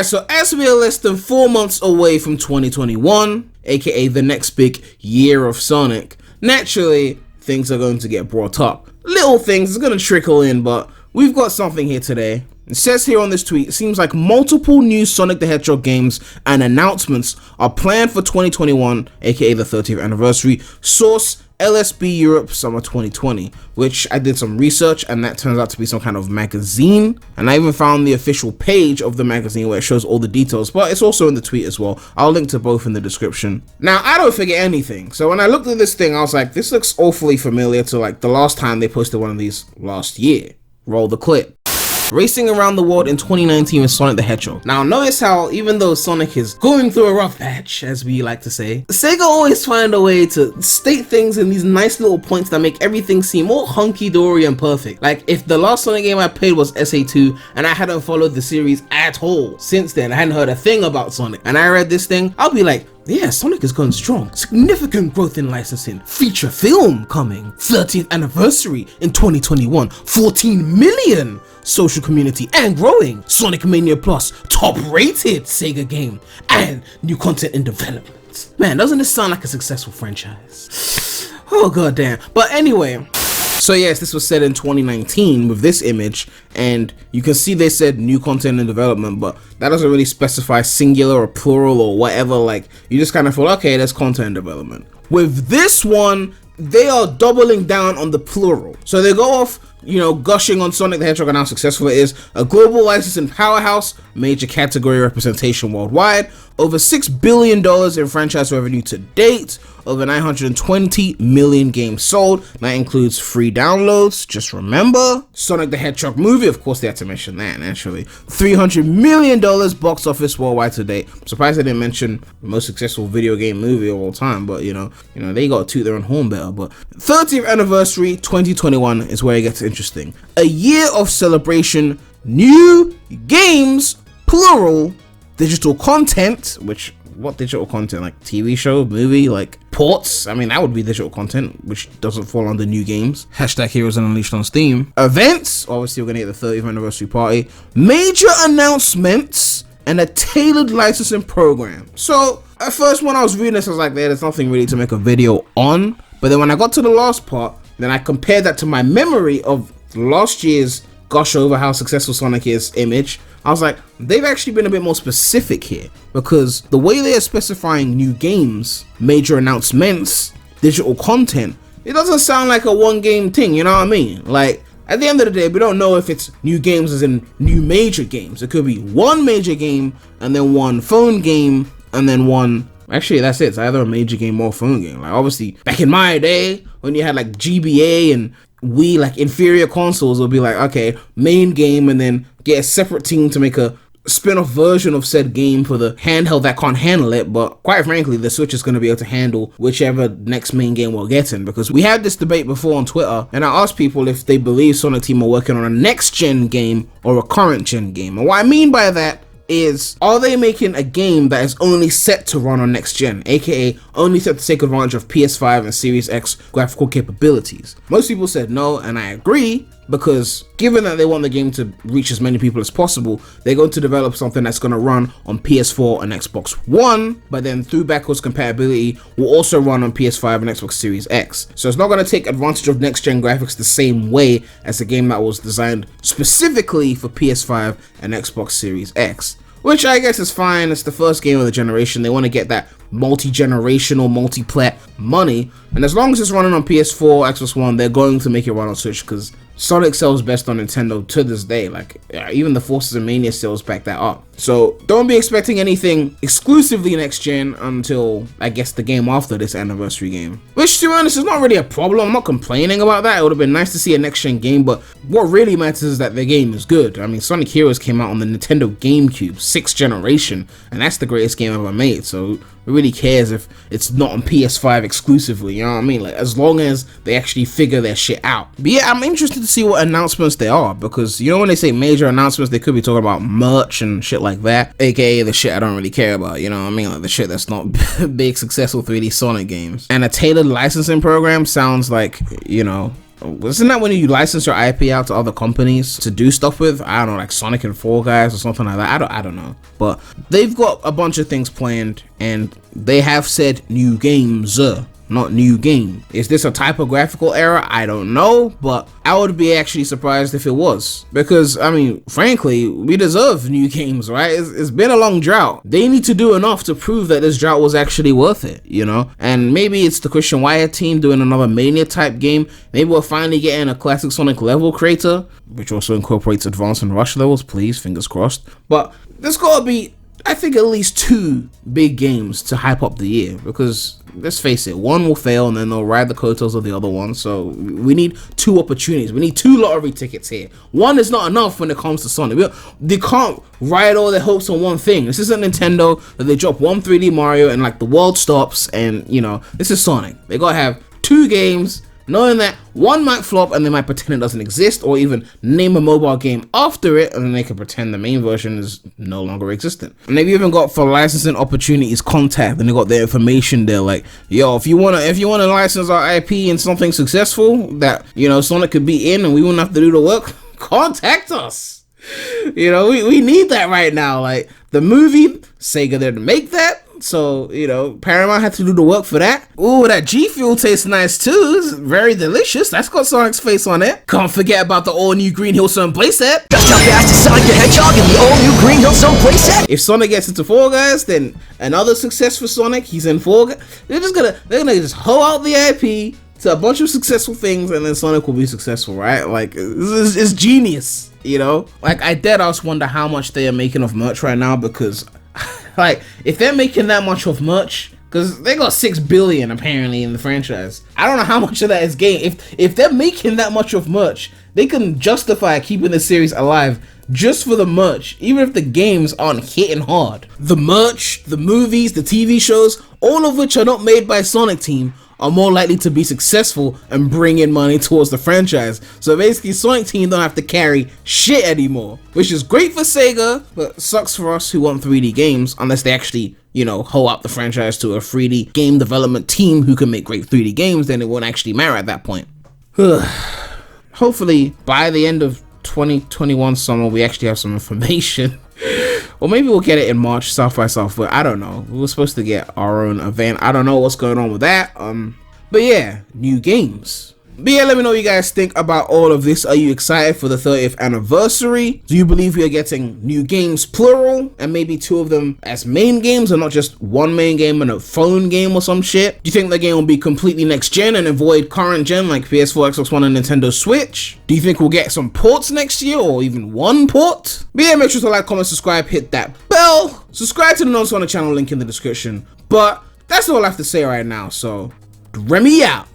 Alright, so as we are less than 4 months away from 2021, aka the next big year of Sonic, naturally, things are going to get brought up. Little things, it's going to trickle in, but we've got something here today. It says here on this tweet, it seems like multiple new Sonic the Hedgehog games and announcements are planned for 2021, aka the 30th anniversary. Source, LSB Europe Summer 2020, which I did some research and that turns out to be some kind of magazine, and I even found the official page of the magazine where it shows all the details, but it's also in the tweet as well. I'll link to both in the description. Now, I don't forget anything, so when I looked at this thing, I was like, this looks awfully familiar to like the last time they posted one of these last year. Roll the clip. Racing around the world in 2019 with Sonic the Hedgehog. Now notice how even though Sonic is going through a rough patch, as we like to say, Sega always find a way to state things in these nice little points that make everything seem all hunky-dory and perfect. Like if the last Sonic game I played was SA2 and I hadn't followed the series at all since then, I hadn't heard a thing about Sonic, and I read this thing, I'll be like, yeah, Sonic is going strong. Significant growth in licensing. Feature film coming. 30th anniversary in 2021. 14 million social community and growing. Sonic Mania Plus, top rated Sega game, and new content in development. Man, doesn't this sound like a successful franchise? Oh goddamn. But anyway, so yes, this was said in 2019 with this image, and you can see they said new content in development, but that doesn't really specify singular or plural or whatever. Like, you just kind of feel, okay, there's content in development. With this one, they are doubling down on the plural. So they go off, you know, gushing on Sonic the Hedgehog and how successful it is, a global licensing powerhouse, major category representation worldwide, over $6 billion in franchise revenue to date, over 920 million games sold. That includes free downloads, just remember. Sonic the Hedgehog movie, of course they had to mention that naturally. $300 million box office worldwide to date. I'm surprised they didn't mention the most successful video game movie of all time, but you know, they got to toot their own horn better. But 30th anniversary 2021 is where it gets interesting. A year of celebration, new games, plural, digital content, which, what digital content? Like TV show, movie, like ports? I mean, that would be digital content, which doesn't fall under new games. Hashtag Heroes Unleashed on Steam. Events, obviously we're gonna get the 30th anniversary party. Major announcements, and a tailored licensing program. So, at first when I was reading this, I was like, there's nothing really to make a video on. But then when I got to the last part, then I compared that to my memory of last year's gush over how successful Sonic is image. I was like, they've actually been a bit more specific here, because the way they are specifying new games, major announcements, digital content, it doesn't sound like a one game thing, you know what I mean? Like, at the end of the day, we don't know if it's new games as in new major games. It could be one major game, and then one phone game, and then one... Actually, that's it. It's either a major game or a phone game. Like, obviously, back in my day, when you had like GBA and Wii, like inferior consoles, will be like, okay, main game, and then get a separate team to make a spin-off version of said game for the handheld that can't handle it. But quite frankly, the Switch is going to be able to handle whichever next main game we're getting, because we had this debate before on Twitter, and I asked people if they believe Sonic Team are working on a next gen game or a current gen game. And what I mean by that is, are they making a game that is only set to run on next gen, aka only set to take advantage of PS5 and Series X graphical capabilities? Most people said no, and I agree, because given that they want the game to reach as many people as possible, they're going to develop something that's going to run on PS4 and Xbox One, but then through backwards compatibility will also run on PS5 and Xbox Series X. So it's not going to take advantage of next gen graphics the same way as a game that was designed specifically for PS5 and Xbox Series X. Which I guess is fine. It's the first game of the generation. They want to get that multi-generational, multi-plat money. And as long as it's running on PS4, Xbox One, they're going to make it run on Switch, because Sonic sells best on Nintendo to this day. Like, even the Forces of Mania sales back that up. So don't be expecting anything exclusively next gen until, I guess, the game after this anniversary game. Which, to be honest, is not really a problem. I'm not complaining about that. It would have been nice to see a next gen game, but what really matters is that the game is good. I mean, Sonic Heroes came out on the Nintendo GameCube, 6th generation, and that's the greatest game ever made. So who really cares if it's not on PS5 exclusively, you know what I mean? Like, as long as they actually figure their shit out. But yeah, I'm interested to see what announcements they are, because you know when they say major announcements, they could be talking about merch and shit like that, aka the shit I don't really care about, you know what I mean? Like the shit that's not big successful 3D Sonic games. And a tailored licensing program sounds like, you know, Isn't that when you license your IP out to other companies to do stuff with? I don't know, like Sonic and Fall Guys or something like that. I don't know. But they've got a bunch of things planned, and they have said new games, not new game. Is this a typographical error? I don't know, but I would be actually surprised if it was, because I mean, frankly, we deserve new games, right? It's been a long drought. They need to do enough to prove that this drought was actually worth it, you know? And maybe it's the Christian Wyatt team doing another Mania type game. Maybe we're finally getting a classic Sonic level creator, which also incorporates advanced and rush levels, please, fingers crossed. But there's gotta be, I think, at least 2 big games to hype up the year, because let's face it, one will fail and then they'll ride the coattails of the other one. So we need 2 opportunities. We need 2 lottery tickets here. One is not enough when it comes to Sonic. They can't ride all their hopes on one thing. This isn't Nintendo that they drop one 3D Mario and like the world stops, and you know, this is Sonic. They gotta have 2 games, knowing that one might flop and they might pretend it doesn't exist, or even name a mobile game after it, and then they can pretend the main version is no longer existent. And they've even got, for licensing opportunities, contact, and they got their information there, like, yo, if you wanna license our IP in something successful that, you know, Sonic could be in and we wouldn't have to do the work, contact us. You know, we need that right now. Like the movie, Sega didn't make that, so you know, Paramount had to do the work for that. Ooh, that G Fuel tastes nice too. It's very delicious. That's got Sonic's face on it. Can't forget about the all-new Green Hill Zone playset. Just how fast is Sonic the Hedgehog in the all-new Green Hill Zone playset? If Sonic gets into Fall Guys, then another success for Sonic. He's in Fall Guys. They're gonna just hoe out the IP to a bunch of successful things, and then Sonic will be successful, right? Like, it's genius. You know, like I dead ass wonder how much they are making of merch right now, because like if they're making that much of merch, because they got 6 billion apparently in the franchise, I don't know how much of that is gain. If they're making that much of merch, they can justify keeping the series alive just for the merch, even if the games aren't hitting hard. The merch, the movies, the TV shows, all of which are not made by Sonic Team, are more likely to be successful and bring in money towards the franchise. So basically, Sonic Team don't have to carry shit anymore, which is great for Sega, but sucks for us who want 3D games, unless they actually, you know, hoe up the franchise to a 3D game development team who can make great 3D games. Then it won't actually matter at that point. Hopefully, by the end of 2021 summer, we actually have some information. Or maybe we'll get it in March, South by Southwest. I don't know. We were supposed to get our own event. I don't know what's going on with that. But yeah, new games. But yeah, let me know what you guys think about all of this. Are you excited for the 30th anniversary? Do you believe we are getting new games plural, and maybe 2 of them as main games, or not just one main game and a phone game or some shit? Do you think the game will be completely next gen and avoid current gen like PS4, Xbox One, and Nintendo Switch? Do you think we'll get some ports next year, or even 1 port? But yeah, make sure to like, comment, subscribe, hit that bell, subscribe to the Non-Sonic channel, link in the description. But that's all I have to say right now, so Remy out.